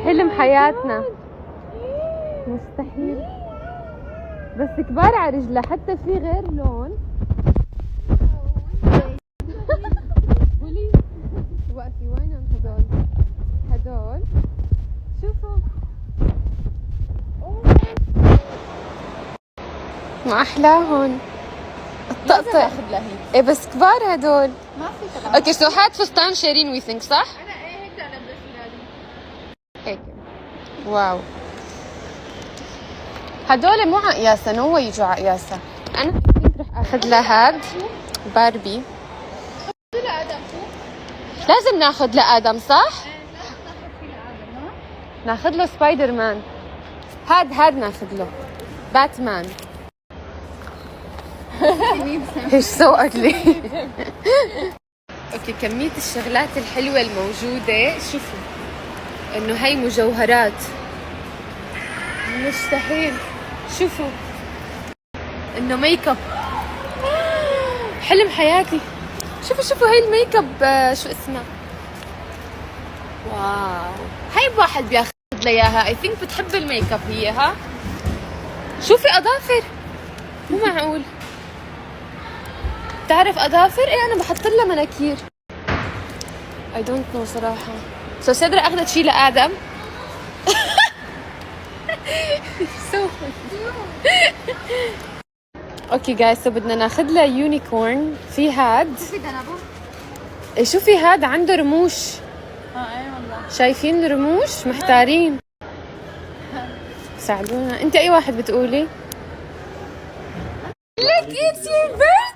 حلم حياتنا. مستحيل، بس كبار على رجلها، حتى في غير لون. قولي وقفي، وينهم هدول؟ هدول شوفوا ما احلاهم الطقطق. اخذ لها هيك. ايه بس كبار هدول. ما في طبعا. اوكي سو هاد فستان شيرين وي ثينك صح؟ انا ايه هيك لابس ولادي هيك. واو هدول مو عقياسة، نو يجوا عقياسة. انا كنت رح اخذ لها هاد باربي. لآدم لازم ناخذ لآدم صح؟ لازم ناخذ فيه لآدم. ها ناخذ له سبايدر مان. هاد ناخذ له باتمان. He's so ugly. اوكي كمية الشغلات الحلوة الموجودة، شوفوا انه هي مجوهرات مستحيل. شوفوا انه ميك اب، حلم حياتي. شوفوا هي الميك اب شو اسمها؟ واو هاي بواحد بياخذ لي اياها. اي ثينك بتحب الميك اب هي. ها شوفي اظافر، مو معقول. بتعرف اظافر؟ ايه انا بحط لها مناكير. I don't know صراحة. سو سدرة اخذت شي لآدم. اوكي جايز، سو بدنا ناخذ لها يونيكورن. في هاد، في دنبو. إيه شوفي هاد عنده رموش. اي والله شايفين الرموش؟ محتارين. ساعدونا. انت اي واحد بتقولي؟ Look it's your birthday.